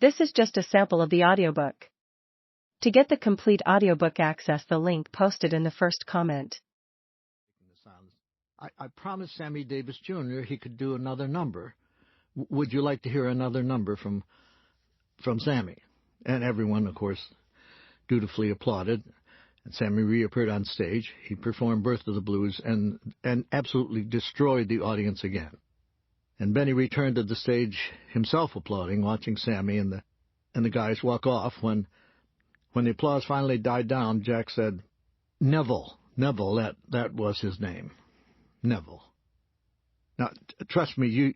This is just a sample of the audiobook. To get the complete audiobook, access the link posted in the first comment. I promised Sammy Davis Jr. he could do another number. Would you like to hear another number from Sammy? And everyone, of course, dutifully applauded. And Sammy reappeared on stage. He performed Birth of the Blues and absolutely destroyed the audience again. And Benny returned to the stage himself applauding, watching Sammy and the guys walk off. When the applause finally died down, Jack said, Neville, that was his name. Neville. Now, trust me,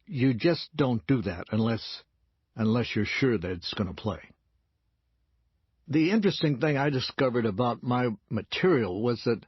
you just don't do that unless you're sure that it's going to play. The interesting thing I discovered about my material was that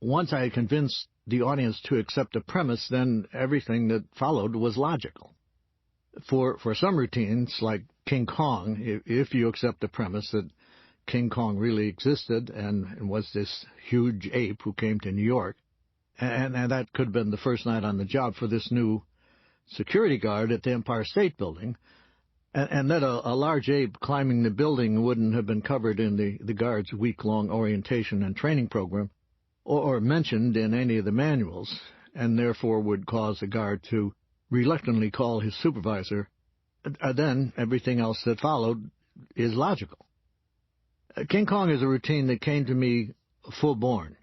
once I had convinced the audience to accept a premise, then everything that followed was logical. For some routines, like King Kong, if you accept the premise that King Kong really existed and was this huge ape who came to New York, and that could have been the first night on the job for this new security guard at the Empire State Building, and that a large ape climbing the building wouldn't have been covered in the guard's week-long orientation and training program, or mentioned in any of the manuals, and therefore would cause the guard to reluctantly call his supervisor, then everything else that followed is logical. King Kong is a routine that came to me full-born.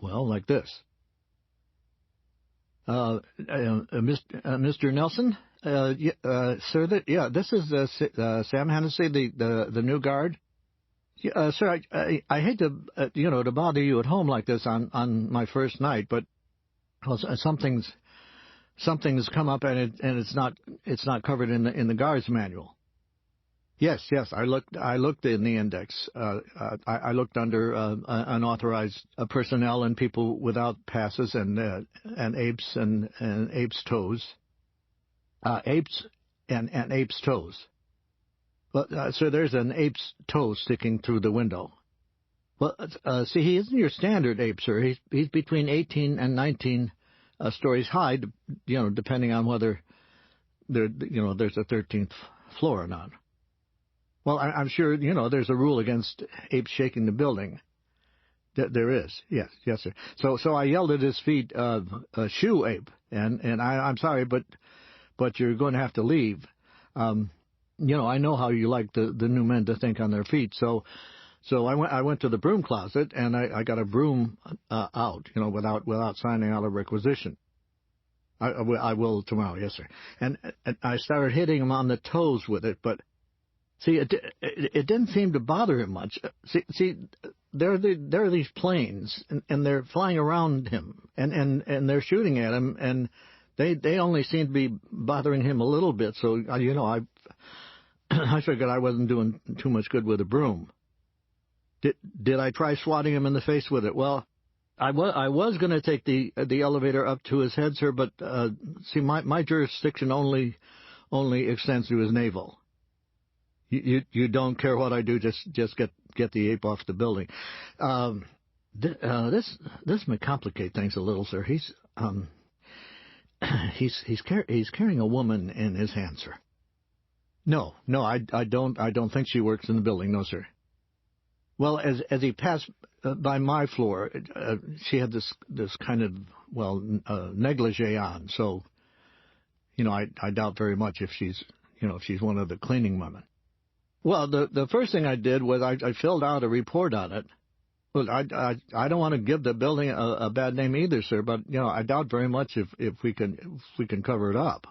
Like this. Mr. Nelson? Sir, this is Sam Hennessy, the new guard. Sir, I hate to to bother you at home like this on my first night, but something's come up and it's not covered in the guard's manual. Yes, I looked in the index. I looked under unauthorized personnel and people without passes and apes and apes' toes. Apes and apes' toes. Well, so there's an ape's toe sticking through the window. Well, see, he isn't your standard ape, sir. He's between 18 and 19 stories high, depending on whether there's a 13th floor or not. Well, I'm sure, there's a rule against apes shaking the building. There is. Yes, sir. So I yelled at his feet, "Shoo, ape!" And I'm sorry, but you're going to have to leave. I know how you like the new men to think on their feet. So I went to the broom closet and I got a broom out, without signing out a requisition. I will tomorrow, yes, sir. And I started hitting him on the toes with it, but. See, it didn't seem to bother him much. See, there are these planes, and they're flying around him, and they're shooting at him, and they only seem to be bothering him a little bit. So I figured I wasn't doing too much good with a broom. Did I try swatting him in the face with it? Well, I was going to take the elevator up to his head, sir, but see, my jurisdiction only extends to his navel. You don't care what I do, just get the ape off the building. This may complicate things a little, sir. He's carrying a woman in his hand, sir. No, I don't think she works in the building, no, sir. Well, as he passed by my floor, she had this kind of negligee on, so I doubt very much if she's one of the cleaning women. Well, the first thing I did was I filled out a report on it. Well, I don't want to give the building a bad name either, sir, but I doubt very much if we can cover it up.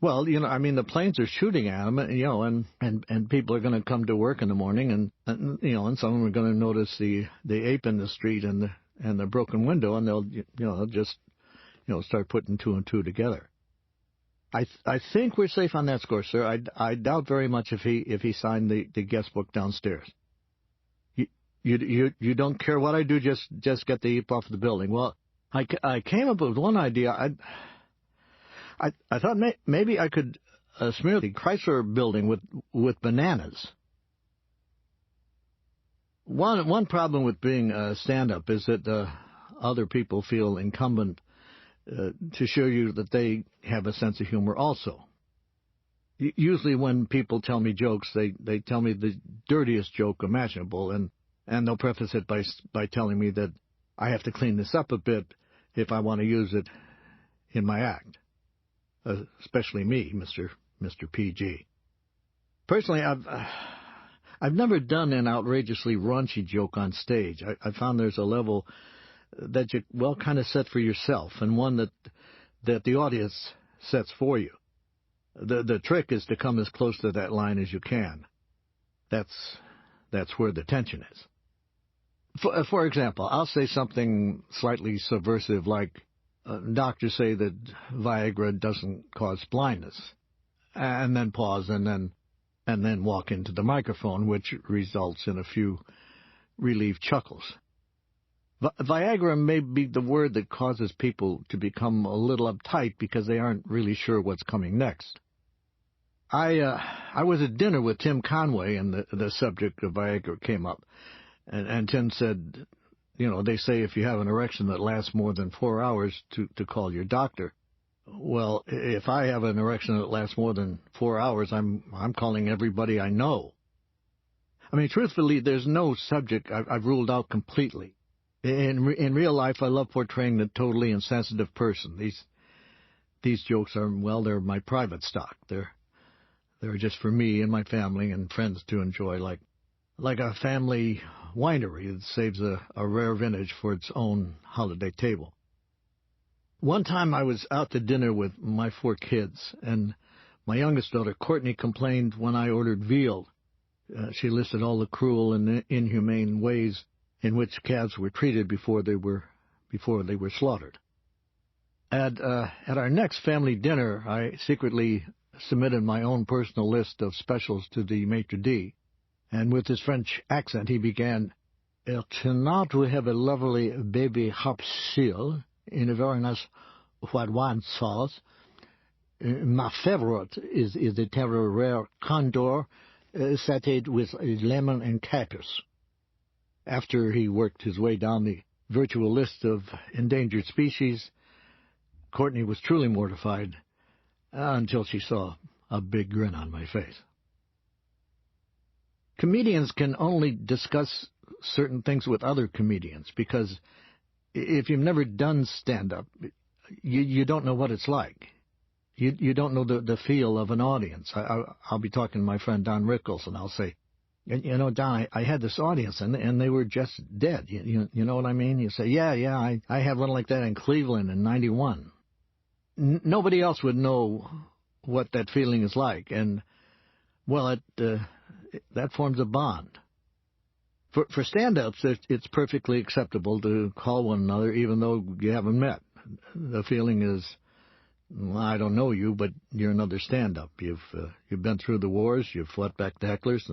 Well, the planes are shooting at them, and people are going to come to work in the morning, and some of them are going to notice the ape in the street and the broken window, and they'll just start putting two and two together. I think we're safe on that score, sir. I doubt very much if he signed the guest book downstairs. You don't care what I do, just get the ape off the building. Well, I came up with one idea. I thought maybe I could smear the Chrysler building with bananas. One problem with being a stand-up is that other people feel incumbent to show you that they have a sense of humor also. Usually when people tell me jokes, they tell me the dirtiest joke imaginable, and they'll preface it by telling me that I have to clean this up a bit if I want to use it in my act. Especially me, Mr. PG. Personally, I've never done an outrageously raunchy joke on stage. I found there's a level that you kind of set for yourself, and one that the audience sets for you. The trick is to come as close to that line as you can. That's where the tension is. For example, I'll say something slightly subversive like, doctors say that Viagra doesn't cause blindness, and then pause and then walk into the microphone, which results in a few relieved chuckles. Viagra may be the word that causes people to become a little uptight because they aren't really sure what's coming next. I was at dinner with Tim Conway, and the subject of Viagra came up, and Tim said, they say if you have an erection that lasts more than 4 hours to call your doctor. Well, if I have an erection that lasts more than 4 hours, I'm calling everybody I know. I mean, truthfully, there's no subject I've ruled out completely. In real life, I love portraying the totally insensitive person. These jokes are, they're my private stock. They're just for me and my family and friends to enjoy, like a family winery that saves a rare vintage for its own holiday table. One time I was out to dinner with my 4 kids, and my youngest daughter, Courtney, complained when I ordered veal. She listed all the cruel and inhumane ways in which calves were treated before they were slaughtered. At our next family dinner, I secretly submitted my own personal list of specials to the maitre d', and with his French accent he began, "Tonight we have a lovely baby harpsichord in a very nice white wine sauce. My favorite is the terrible rare condor sautéed with lemon and capers." After he worked his way down the virtual list of endangered species, Courtney was truly mortified until she saw a big grin on my face. Comedians can only discuss certain things with other comedians because if you've never done stand-up, you don't know what it's like. You don't know the feel of an audience. I'll be talking to my friend Don Rickles, and I'll say, Don, I had this audience, and they were just dead. You know what I mean? You say, yeah, I had one like that in Cleveland in '91. Nobody else would know what that feeling is like, and, that forms a bond. For stand-ups, it's perfectly acceptable to call one another even though you haven't met. The feeling is, I don't know you, but you're another stand-up. You've been through the wars, you've fought back the hecklers,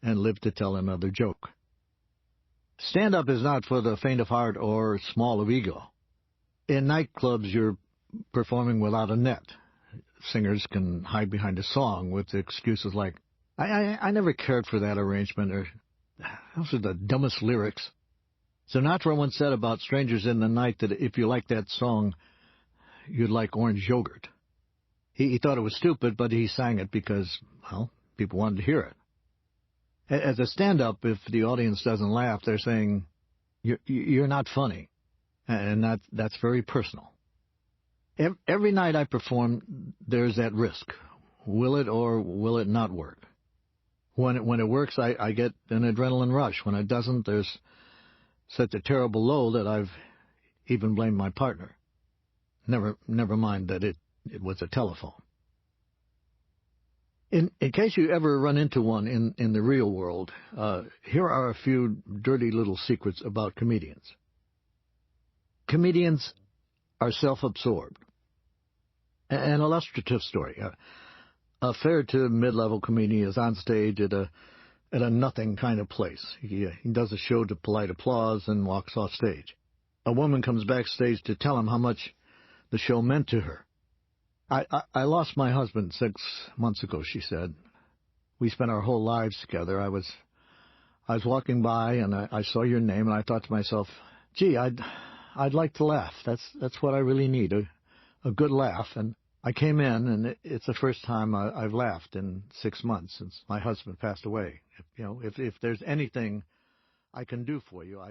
and lived to tell another joke. Stand-up is not for the faint of heart or small of ego. In nightclubs, you're performing without a net. Singers can hide behind a song with excuses like, I never cared for that arrangement, or those are the dumbest lyrics. Sinatra once said about Strangers in the Night that if you like that song, you'd like orange yogurt. He thought it was stupid, but he sang it because, people wanted to hear it. As a stand-up, if the audience doesn't laugh, they're saying, you're not funny, and that's very personal. Every night I perform, there's that risk. Will it or will it not work? When it works, I get an adrenaline rush. When it doesn't, there's such a terrible low that I've even blamed my partner. Never mind that it was a telephone. In case you ever run into one in the real world, here are a few dirty little secrets about comedians. Comedians are self-absorbed. An illustrative story. A fair to mid-level comedian is on stage at a nothing kind of place. He does a show to polite applause and walks off stage. A woman comes backstage to tell him how much the show meant to her. I lost my husband 6 months ago, she said. We spent our whole lives together. I was walking by and I saw your name and I thought to myself, gee, I'd like to laugh. That's what I really need, a good laugh. And I came in, and it's the first time I've laughed in 6 months since my husband passed away. If there's anything I can do for you,